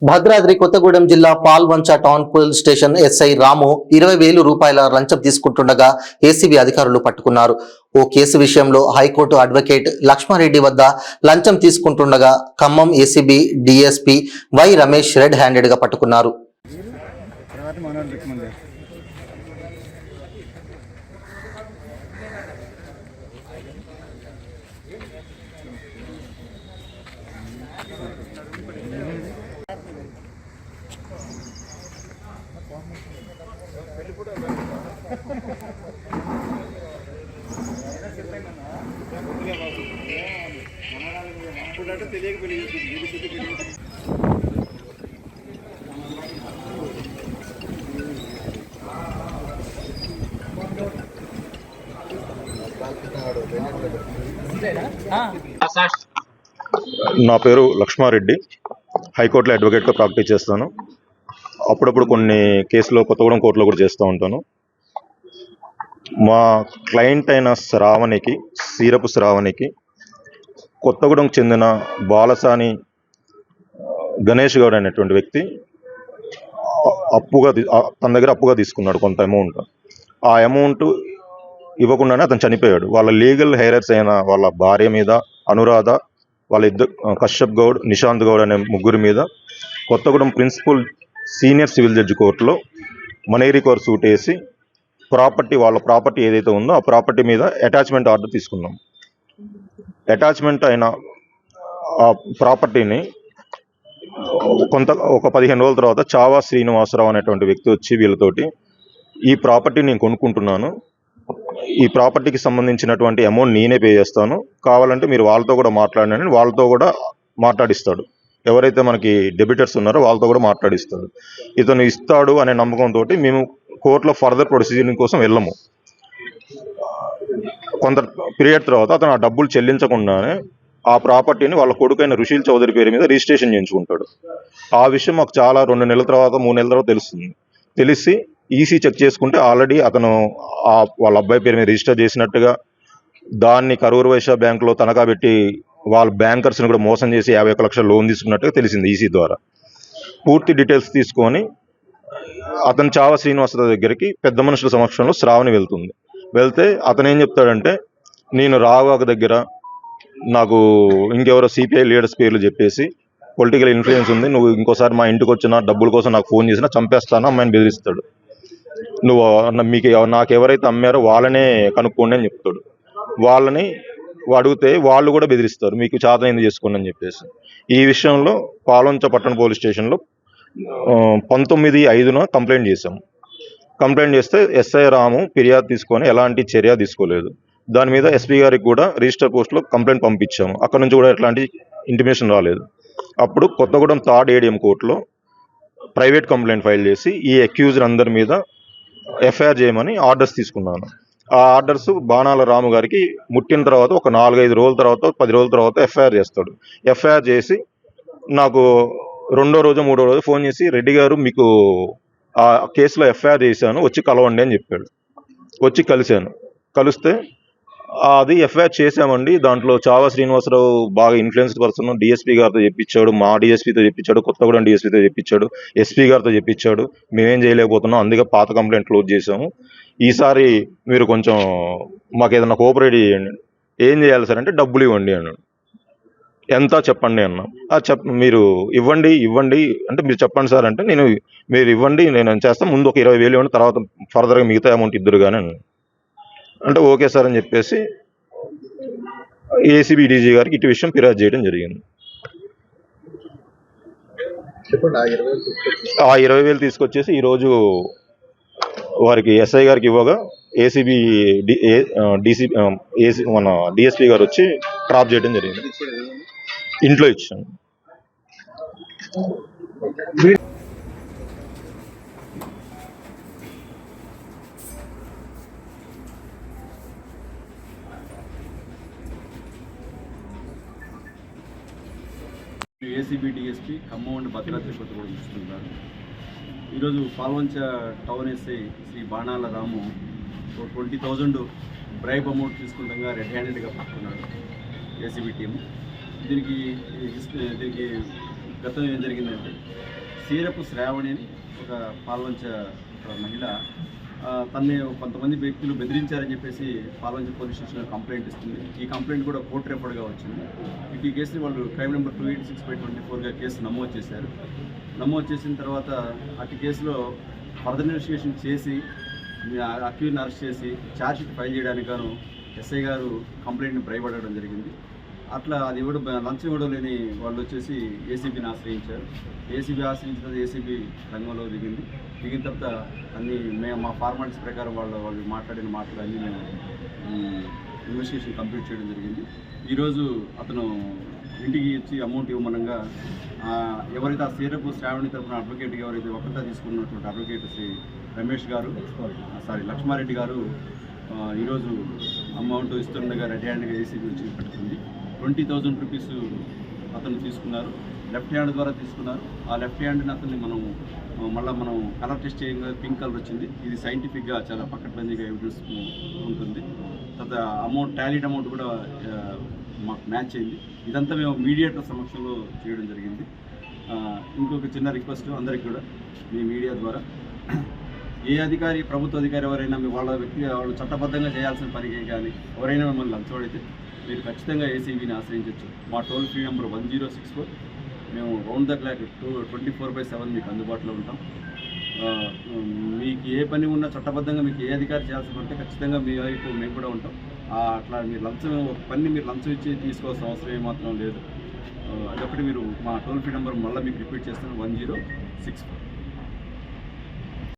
భద్రాద్రి కొత్తగూడెం జిల్లా Palvancha town police station SI Ramu 20,000 రూపాయల లంచం తీసుకుంటుండగా ఏసీబీ అధికారులు పట్టుకున్నారు. ఓ కేసు విషయంలో హైకోర్టు అడ్వకేట్ లక్ష్మారెడ్డి వద్ద లంచం తీసుకుంటుండగా Khammam ACB DSP Y Ramesh red handed గా పట్టుకున్నారు. నా పేరు లక్ష్మారెడ్డి, హైకోర్టులో అడ్వకేట్గా ప్రాక్టీస్ చేస్తాను. అప్పుడప్పుడు కొన్ని కేసులో కొత్తగూడెం కోర్టులో కూడా చేస్తూ ఉంటాను. మా క్లయింట్ అయిన సీరపు శ్రావణికి కొత్తగూడెం చెందిన బాలసాని గణేష్ గౌడ్ అనేటువంటి వ్యక్తి తన దగ్గర అప్పుగా తీసుకున్నాడు కొంత అమౌంట్. ఆ అమౌంట్ ఇవ్వకుండానే అతను చనిపోయాడు. వాళ్ళ లీగల్ హెయిరర్స్ అయిన వాళ్ళ భార్య మీద, అనురాధ, వాళ్ళ ఇద్దరు కశ్యప్ గౌడ్, నిశాంత్ గౌడ్ అనే ముగ్గురి మీద Kothagudem principal senior civil judge కోర్టులో మనీ రికవర్ సూట్ వేసి వాళ్ళ ప్రాపర్టీ ఏదైతే ఉందో ఆ ప్రాపర్టీ మీద అటాచ్మెంట్ ఆర్డర్ తీసుకున్నాం. అటాచ్మెంట్ అయిన ఆ ప్రాపర్టీని ఒక 15 రోజుల తర్వాత చావా శ్రీనివాసరావు అనేటువంటి వ్యక్తి వచ్చి వీళ్ళతోటి ఈ ప్రాపర్టీ నేను కొనుక్కుంటున్నాను, ఈ ప్రాపర్టీకి సంబంధించినటువంటి అమౌంట్ నేనే పే చేస్తాను, కావాలంటే మీరు వాళ్ళతో కూడా మాట్లాడినని వాళ్ళతో కూడా మాట్లాడిస్తాడు. ఎవరైతే మనకి డెబిటర్స్ ఉన్నారో వాళ్ళతో కూడా మాట్లాడిస్తాడు. ఇతను ఇస్తాడు అనే నమ్మకంతో మేము కోర్టులో ఫర్దర్ ప్రొసీజరింగ్ కోసం వెళ్ళము. కొంత పీరియడ్ తర్వాత అతను ఆ డబ్బులు చెల్లించకుండానే ఆ ప్రాపర్టీని వాళ్ళ కొడుకైన రుషిల్ చౌదరి పేరు మీద రిజిస్ట్రేషన్ చేయించుకుంటాడు. ఆ విషయం మాకు చాలా 2 నెలల తర్వాత 3 నెలల తర్వాత తెలిసి ఈసీ చెక్ చేసుకుంటే ఆల్రెడీ అతను వాళ్ళ అబ్బాయి పేరు మీద రిజిస్టర్ చేసినట్టుగా, దాన్ని కరూర్ వైశ్య బ్యాంకులో తనఖా పెట్టి వాళ్ళ బ్యాంకర్స్ని కూడా మోసం చేసి 51 లక్షల లోన్ తీసుకున్నట్టుగా తెలిసింది ఈసీ ద్వారా. పూర్తి డీటెయిల్స్ తీసుకొని అతను చావా శ్రీనివాసరావు దగ్గరికి పెద్ద మనుషుల సమక్షంలో శ్రావణి వెళ్తే అతను ఏం చెప్తాడంటే, నేను రావాక దగ్గర నాకు ఇంకెవరో సిపిఐ లీడర్స్ పేర్లు చెప్పేసి పొలిటికల్ ఇన్ఫ్లుయెన్స్ ఉంది, నువ్వు ఇంకోసారి మా ఇంటికి వచ్చినా డబ్బుల కోసం నాకు ఫోన్ చేసినా చంపేస్తాను అమ్మాయిని బెదిరిస్తాడు. నాకు ఎవరైతే అమ్మారో వాళ్ళనే కనుక్కోండి అని చెప్తాడు. వాళ్ళని అడిగితే వాళ్ళు కూడా బెదిరిస్తారు, మీకు చేతనైంది చేసుకోండి అని చెప్పేసి. ఈ విషయంలో పాల్వంచ పట్టణ పోలీస్ స్టేషన్లో 19/5 కంప్లైంట్ చేశాము. కంప్లైంట్ చేస్తే ఎస్ఐ రాము ఫిర్యాదు తీసుకొని ఎలాంటి చర్య తీసుకోలేదు. దాని మీద ఎస్పీ గారికి కూడా రిజిస్టర్ పోస్ట్లో కంప్లైంట్ పంపించాము. అక్కడ నుంచి కూడా ఎట్లాంటి ఇంటిమేషన్ రాలేదు. అప్పుడు కొత్తగూడెం థర్డ్ ఏడీఎం కోర్టులో ప్రైవేట్ కంప్లైంట్ ఫైల్ చేసి ఈ అక్యూజ్డ్ అందరి మీద ఎఫ్ఐఆర్ చేయమని ఆర్డర్స్ తీసుకున్నాను. ఆ ఆర్డర్స్ బాణాల రాము గారికి ముట్టిన తర్వాత ఒక 4-5 రోజుల తర్వాత 10 రోజుల తర్వాత ఎఫ్ఐఆర్ చేస్తాడు. ఎఫ్ఐఆర్ చేసి నాకు 2వ రోజు 3వ రోజు ఫోన్ చేసి, రెడ్డి గారు మీకు ఆ కేసులో ఎఫ్ఐఆర్ చేశాను, వచ్చి కలవండి అని చెప్పాడు. వచ్చి కలిస్తే అది ఎఫ్ఐఆర్ చేశామండి, దాంట్లో చావా శ్రీనివాసరావు బాగా ఇన్ఫ్లుయెన్స్డ్ పర్సన్, డిఎస్పీ గారితో చెప్పించాడు, మా డిఎస్పీతో చెప్పించాడు, కొత్తగూడెం డిఎస్పీతో చెప్పించాడు, ఎస్పీ గారితో చెప్పించాడు, మేమేం చేయలేకపోతున్నాం, అందుకే పాత కంప్లైంట్ క్లోజ్ చేశాము, ఈసారి మీరు కొంచెం మాకు ఏదైనా కోఆపరేట్ చేయండి. ఏం చేయాలి సార్ అంటే డబ్బులు ఇవ్వండి అన్నాడు. ఎంత చెప్పండి అన్నా. మీరు ఇవ్వండి అంటే మీరు చెప్పండి సార్ అంటే, మీరు ఇవ్వండి నేను చేస్తాను, ముందు ఒక 20,000 ఇవ్వండి, తర్వాత ఫర్దర్గా మిగతా అమౌంట్ ఇద్దరు కానీ అంటే ఓకే సార్ అని చెప్పేసి ఏసీబీ డీజీ గారికి ఇటు విషయం ఫిర్యాదు చేయడం జరిగింది. ఆ 20,000 తీసుకొచ్చేసి ఈరోజు వారికి ఎస్ఐ గారికి ఇవ్వగా ఏసీబీ మన డిఎస్పీ గారు వచ్చి డ్రాప్ చేయడం జరిగింది. ఇంట్లో ఇచ్చాను. ACB DSP Khammam and Bhadradri Kothagudem చూస్తున్నారు. ఈరోజు పాల్వంచ టౌన్ ఎస్ఐ శ్రీ బాణాల రాము 20,000 బ్రైబ్ అమౌంట్ తీసుకుంటాగా రెడ్ హ్యాండెడ్గా పట్టుకున్నాడు ఏసీబీ టీము. దీనికి గతం ఏం జరిగిందంటే సీరపు శ్రావణి అని ఒక పాల్వంచ మహిళ తన్ని కొంతమంది వ్యక్తులు బెదిరించారని చెప్పేసి పాల్వంచ పోలీస్ స్టేషన్లో కంప్లైంట్ ఇస్తుంది. ఈ కంప్లైంట్ కూడా కోర్టు రిపోర్ట్గా వచ్చింది. ఈ కేసుని వాళ్ళు క్రైమ్ నెంబర్ 286/24గా కేసు నమోదు చేశారు. నమోదు చేసిన తర్వాత అటు కేసులో ఫర్దర్ ఇన్వెస్టిగేషన్ చేసి అక్యూజ్ని అరెస్ట్ చేసి ఛార్జ్షీట్ ఫైల్ చేయడానికి గాను ఎస్ఐ గారు కంప్లైంట్ని భయపడడం జరిగింది. అట్లా అది ఇవ్వడం లంచం ఇవ్వడం లేని వాళ్ళు వచ్చేసి ఏసీబీని ఆశ్రయించారు. ఏసీబీ ఆశ్రయించిన తర్వాత ఏసీబీ రంగంలో దిగిన తర్వాత అన్నీ మేము మా ఫార్మాలిటీస్ ప్రకారం వాళ్ళు మాట్లాడిన మాటలు అన్నీ మేము ఇన్వెస్టిగేషన్ కంప్లీట్ చేయడం జరిగింది. ఈరోజు అతను ఇంటికి ఇచ్చి అమౌంట్ ఇవ్వమనంగా ఎవరైతే ఆ సీరపు శ్రావణి తరఫున అడ్వకేట్గా ఎవరైతే ఒకరితో తీసుకున్నటువంటి అడ్వకేట్ శ్రీ రమేష్ గారు లక్ష్మారెడ్డి గారు ఈరోజు అమౌంట్ ఇస్తుండగా రెడీ హ్యాండ్గా ఏసీబీ వచ్చి పెడుతుంది. 20,000 రూపీస్ అతను తీసుకున్నారు. లెఫ్ట్ హ్యాండ్ ద్వారా తీసుకున్నారు. ఆ లెఫ్ట్ హ్యాండ్ని అతన్ని మనం కలర్ టెస్ట్ చేయగా పింక్ కలర్ వచ్చింది. ఇది సైంటిఫిక్గా చాలా పక్కబందీగా ఎవిడెన్స్ ఉంటుంది. తర్వాత అమౌంట్ టాలీడ్ అమౌంట్ కూడా మాకు మ్యాచ్ అయింది. ఇదంతా మేము మీడియేటర్ సమక్షంలో చేయడం జరిగింది. ఇంకొక చిన్న రిక్వెస్ట్ అందరికి కూడా మీ మీడియా ద్వారా, ఏ అధికారి ప్రభుత్వ అధికారి ఎవరైనా వాళ్ళు చట్టబద్ధంగా చేయాల్సిన పనికి కానీ ఎవరైనా మిమ్మల్ని లంచమడితే మీరు ఖచ్చితంగా ఏసీబీని ఆశ్రయించవచ్చు. మా టోల్ ఫ్రీ నెంబర్ 1064. మేము రౌండ్ ద క్లాక్ 24/7 మీకు అందుబాటులో ఉంటాం. మీకు ఏ పని ఉన్నా చట్టబద్ధంగా మీకు ఏ అధికారి చేయాల్సి ఉంటే ఖచ్చితంగా మీ వైపు మేము కూడా ఉంటాం. అట్లా మీరు ఒక పని మీరు లంచం ఇచ్చి తీసుకోవాల్సిన అవసరం ఏమాత్రం లేదు. అదొకటి మీరు మా టోల్ ఫ్రీ నెంబర్ మళ్ళీ మీకు రిపీట్ చేస్తాను 1064.